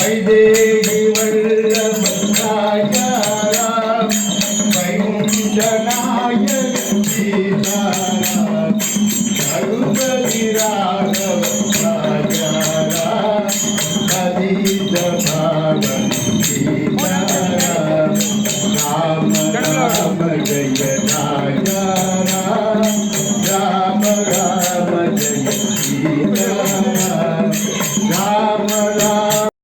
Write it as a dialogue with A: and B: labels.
A: वैदेही वल्लभ राजाराम वैकुंठनायक सीताराम रघुपति राघव राजाराम पतित पावन सीताराम राम राम जय राजाराम राम राम जय सीताराम